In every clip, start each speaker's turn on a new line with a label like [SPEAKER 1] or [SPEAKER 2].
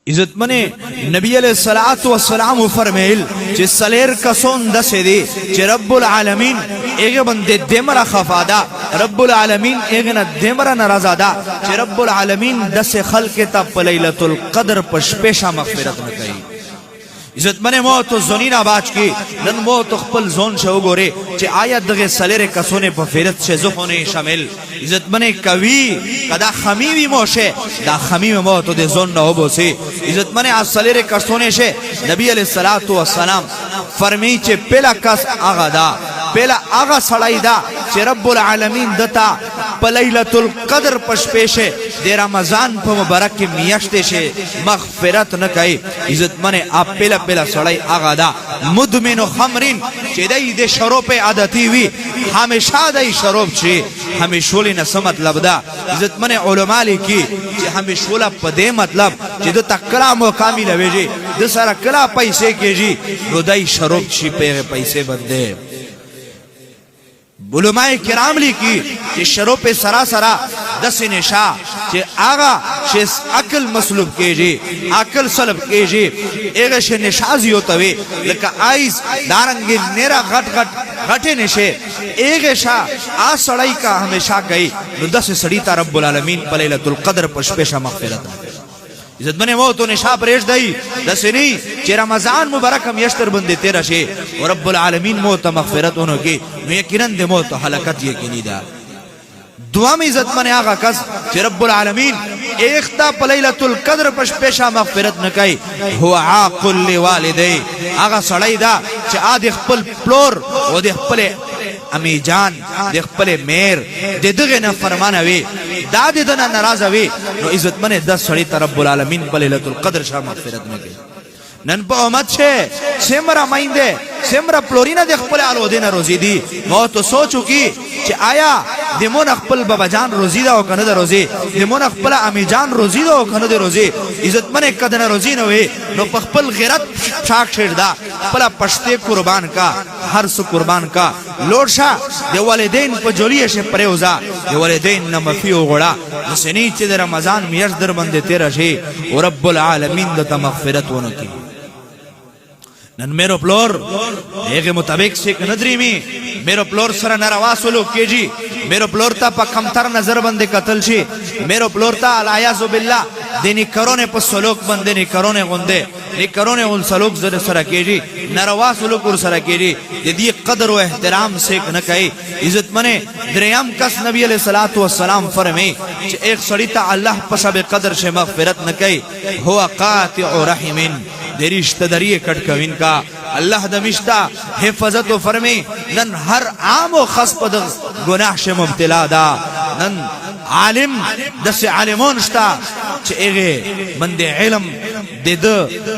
[SPEAKER 1] इज्जत मने नबी अलैहिस्सलातु वस्सलाम फरमाइल कि सलेर कसून दसे दे कि रब्बुल आलमीन एगे बंदे देमरा खफादा रब्बुल आलमीन एगे न देमरा नाराजादा कि रब्बुल आलमीन दसे खल्के ता लैलतुल कद्र पशपेशा मगफिरत न कई इज्जत मने मौत जोनीना बाज की नन मौत खपल जोन से उगोरे चे आया दगे सलेरे कसोने पर फेरत से जुखोने शामिल इज्जत मने कवि कदा खमीवी मोशे दा खमीव मौत दे जोन न होबो से इज्जत मने आ सलेरे कसोने से नबी अलैहिस्सलातु वस्सलाम फरमी चे पेला कस आगा दा पेला आगा सड़ाई दा चे रब्बुल आलमीन दता लैलतुल कद्र पशपेशे दे रमजान प मुबारक की मियाश्ते से मगफिरत न कई इज्जत मने आप पेला पेला सड़ाई आगा दा मुदमिनु खमरिन चे दई दे शरोब आदती हुई हमेशा दई शरोब छे हमेशोली न समत लबदा इज्जत मने उलमा लिखी चे हमेशोला पदे मतलब चे दो तकला मुकामी लवेजी दो सारा कला पैसे के जी दई शरोब छी पे पैसे बंदे बुलमाए किराम लिखी कि शरो पे सरासरा दस निशा कि आगा शेस अकल मसलूब के जी अकल सलब के जी एक शे निशाजी होता वे लका आइस दारंगे नेरा घट घट घटे निशे एक शा आ सड़ाई का हमेशा गई दस सड़ीता रब्बुल आलमीन लैलतुल कद्र पशपेशा मगफिरत इज्जत मने मौत निशा परेश दई दसनी चे रमजान मुबारक हम यश्तर बंदे तेरा शे और रब्बुल आलमीन मौत मगफिरत होनो की यकीनन दे मौत हलाकत यकीनी दा दुआ में इज्जत मने आगा कस चे रब्बुल आलमीन एकता लैलतुल कद्र पशपेशा मगफिरत न कई हुवा आकुल लिवालिदै आगा सड़ाई दा चे आदि खपल प्लोर ओ दे खपले अमी जान दे खपले मेर दे दगे न फरमाना वे दादे दना नाराज वे नो इज्जत मने 10 सड़ी रब्बुल आलमीन लैलतुल कद्र शा मगफिरत न कई नन प उम्मत छे सेमरा माइंदे सेमरा प्लोरिना दे खपल आलो देना रोजी दी मौत सोचू की चे आया देमोन खपल बाबा जान रोजी दा ओ कने दा रोजी देमोन खपल अमी जान रोजी दा ओ कने दे रोजी इज्जत मने कदना रोजी न वे नो खपल गैरत शाक छेड़दा पला पश्ते कुर्बान का हर सु कुर्बान का लोडशा दे वालिदैन प जोलिए से परेउजा दे वालिदैन न मफियो गोड़ा नसनी चे दे रमजान मियस दर बंदे तेरा शे ओ रब्बुल आलमीन द मगफिरत होनो की नन मेरो प्लोर एक मुताबिक से नजरी में मेरो प्लोर सरा नरवासुलो केजी मेरो प्लोर ता पकमतर नजर बंदे कतल छी मेरो प्लोर ता अलायाजु बिल्लाह देनी करोने पर सलोक बंदे नि करोने गुंदे नि करोने उन सलोक जरे सरा केजी नरवासुलो कुर सरा केजी यदि कदर व एहतराम से न कई इज्जत मने दरियाम कस नबी अलैहिस्सलातु वस्सलाम फरमे एक सड़ीता अल्लाह पसब कदर से मगफिरत न कई हुवा कातिउ रहिमिन रिश्ते दरिये कटकविन का अल्लाह दमिश्ता हिफाजत फरमे नन हर आम व खस पद गुनाह से मुब्तला दा नन आलिम दस आलिमोन स्ता एगे बंदे इल्म दे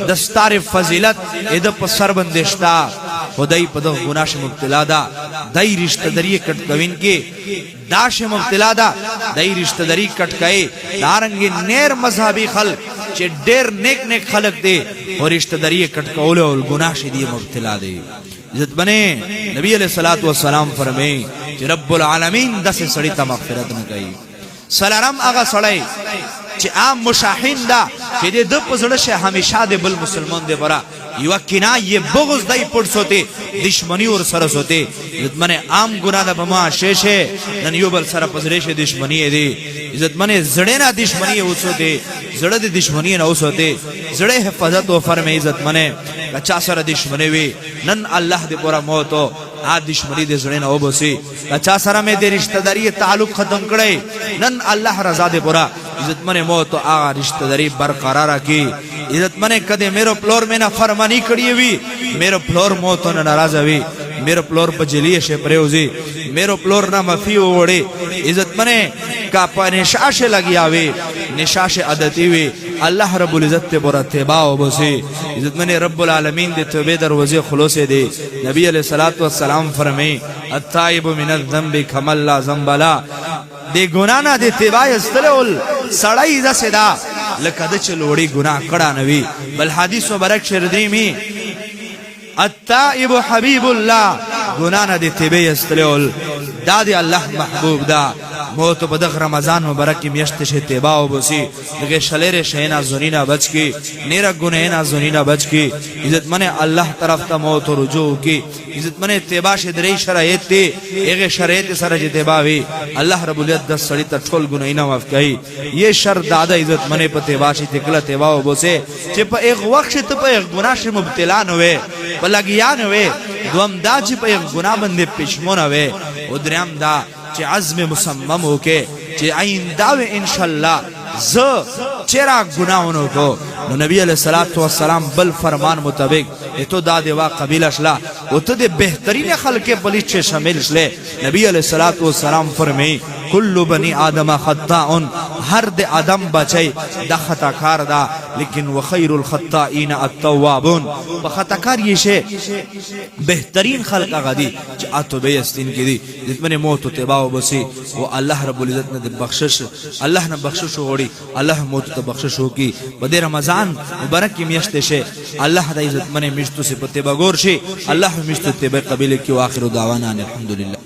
[SPEAKER 1] दस्तार फजीलत एद पसर बंदेश्ता खुदाई पद गुनाह से मुब्तला दा दई रिश्ते दरिये कटकविन के दाश मुब्तला दा दई रिश्ते दरी कटकए दारंगे नेर मजहबी खल चे डेर नेक नेक खलक दे और रिश्तेदारी कटकौले और गुनाह से दिए मुब्तला दे इज्जत बने नबी अलैहिस्सलातु वस्सलाम फरमे कि रब्बुल आलमीन 10 सड़ी ता मगफिरत न कई सलाराम आगा सड़ाई चे आम मुशाहिन दा कि दे दप जड़ से हमेशा दे बल मुसलमान दे बरा युवा किना ये बुग़्ज़ दई पुट्स होते दुश्मनी और सरस होते इज्जत मने आम गुनाह दा बमा शेशे नन युबल सर पजरे से दुश्मनी है दे इज्जत मने जड़े ना दुश्मनी है उस होते जड़े दे दुश्मनी ना उस होते जड़े हिफाजत व फरमे इज्जत मने अच्छा सर दुश्मनी वे नन अल्लाह दे पूरा मौत हो आ दुश्मनी दे जड़े ना हो बसे अच्छा सर में दे रिश्तेदारी ताल्लुक खत्म करे नन अल्लाह रजा दे पूरा इज्जत मने मौत आ रिश्तेदारी बरकरार रखी इज्जत मने कदे मेरो फ्लोर में ना फरमानी करी हुई मेरो फ्लोर मौत न नाराज हुई मेरो फ्लोर पर जलिए से प्रेउजी मेरो फ्लोर ना मफी ओड़े इज्जत मने का निशा से लगी आवे निशा से अदती हुई अल्लाह रब्बुल इज्जत ते बोरा तेबाओ बसे इज्जत मने रब्बुल आलमीन दे तौबे दरवाजे खुलोसे दे नबी अलैहिस्सलातु वस्सलाम फरमे अत्ताइबु मिनल ज़ंबि कमल्ला ज़ंबला दे गुनाना दे तेबाय अस्तलउल सड़ाई दा सदा लकद चलोड़ी गुनाह कड़ा नबी बल हदीस मुबारक शरदी में अत्ताइबु हबीबुल्लाह गुनाना दे तेबे अस्तलउल दादे अल्लाह महबूब दा موت په دغه رمضان مبارک کې میاشت شه تیبا او بوسی دغه شلره شینا زنینا بچ کی نیره ګنینا زنینا بچ کی عزت منه الله طرف ته موت رجوع کی عزت منه تیبا شه درې شرایط ته هغه شرایط سره چې تیبا وی الله رب العزت د سړی ته ټول ګناینا معاف کوي یہ شر دادا عزت منه په تیبا شه تکله تیبا او بوسه چې په یک وخت ته په یک ګناه شه مبتلا نه وي په لګیا نه وي دوم دا چې په یک ګناه باندې پښمونه وي او دریم دا چې عزم مصمم وکي چې آئنده ان شاء الله ز چرا گناہوں کو نبی علیہ الصلوۃ والسلام بل فرمان مطابق تو دا دیوا قبیل اشلا او ته د بهترین خلق پلیس سے شامل شله نبی علیہ الصلوۃ والسلام فرمی کل بنی آدم خطاء ہر د آدم بچي د خطا کار دا لیکن وخیر الخطائین التوابون بخطا کار یہ شے بہترین خلق غدی چې اتوبه استین کی دی جتمن موت توبه او بسی او الله رب العزت نے بخشش الله نے بخشش وړي الله موت ته بخشش وکي په رمضان مبارک کی میاشت شه الله د عزت منه میشتو سے پته بغور شي الله میشتو ته به قبیله کی واخر دعوانا الحمدلله